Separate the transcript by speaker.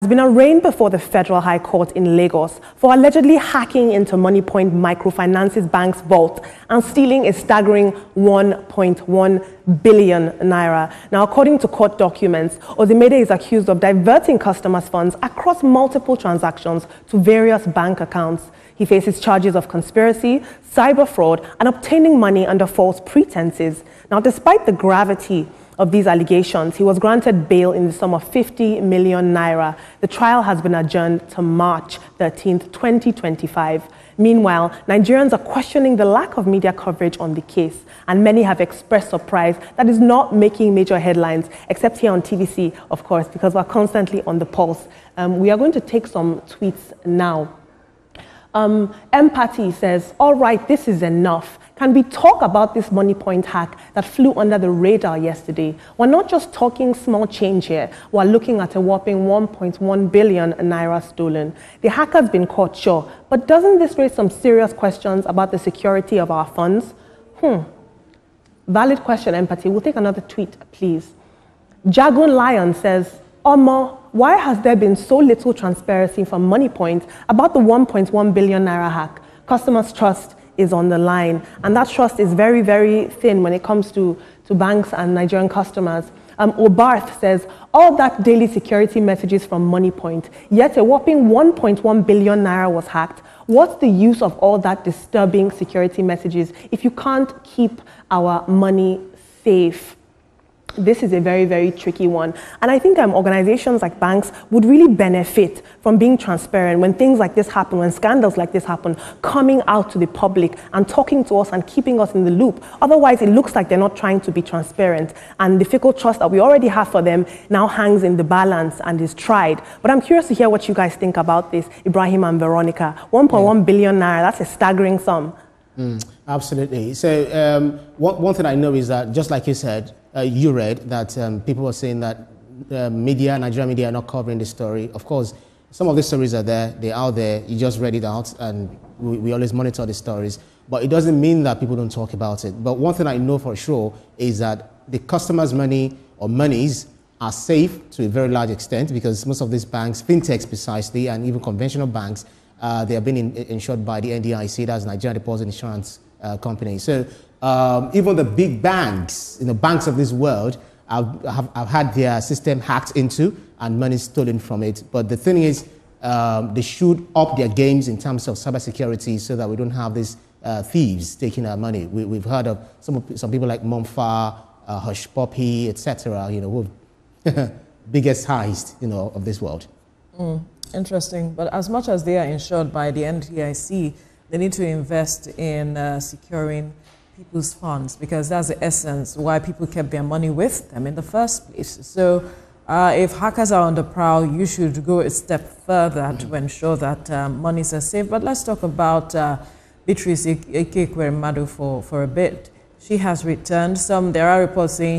Speaker 1: Has been arraigned before the Federal High Court in Lagos for allegedly hacking into Moneypoint Microfinance's bank's vault and stealing a staggering 1.1 billion naira. Now, according to court documents, Ozimede is accused of diverting customers' funds across multiple transactions to various bank accounts. He faces charges of conspiracy, cyber fraud, and obtaining money under false pretenses. Now, despite the gravity of these allegations, he was granted bail in the sum of 50 million naira. The trial has been adjourned to March 13, 2025. Meanwhile, Nigerians are questioning the lack of media coverage on the case, and many have expressed surprise that is not making major headlines, except here on TVC, of course, because we're constantly on the pulse. We are going to take some tweets now. Empathy says, all right, this is enough. Can we talk about this Moneypoint hack that flew under the radar yesterday? We're not just talking small change here. We're looking at a whopping 1.1 billion naira stolen. The hacker's been caught, sure, but doesn't this raise some serious questions about the security of our funds? Valid question, Empathy. We'll take another tweet, please. Jagun Lion says, Omo, why has there been so little transparency from Moneypoint about the 1.1 billion naira hack? Customers' trust is on the line, and that trust is very, very thin when it comes to banks and Nigerian customers. Obarth says, all that daily security messages from Moneypoint, yet a whopping 1.1 billion naira was hacked. What's the use of all that disturbing security messages if you can't keep our money safe? This is a very, very tricky one. And I think organizations like banks would really benefit from being transparent when things like this happen, when scandals like this happen, coming out to the public and talking to us and keeping us in the loop. Otherwise, it looks like they're not trying to be transparent. And the fickle trust that we already have for them now hangs in the balance and is tried. But I'm curious to hear what you guys think about this, Ibrahim and Veronica. 1.1 billion naira, that's a staggering sum.
Speaker 2: Absolutely. So one thing I know is that, just like you said, you read that people were saying that Nigerian media are not covering the story. Of course, some of the stories are there, they're out there, you just read it out, and we always monitor the stories. But it doesn't mean that people don't talk about it. But one thing I know for sure is that the customers' money or monies are safe to a very large extent, because most of these banks, fintechs precisely, and even conventional banks, they have been insured by the NDIC, that's Nigerian Deposit Insurance Company. So even the big banks, banks of this world, have had their system hacked into and money stolen from it. But the thing is, they should up their games in terms of cybersecurity so that we don't have these thieves taking our money. We've heard of some people like Momfa, Hush Puppy, etc. Who biggest heist of this world.
Speaker 3: Interesting. But as much as they are insured by the NDIC, they need to invest in securing people's funds, because that's the essence why people kept their money with them in the first place. So if hackers are on the prowl, you should go a step further to ensure that monies are safe. But let's talk about Beatrice Ekekweremadu for a bit. She has returned. There are reports saying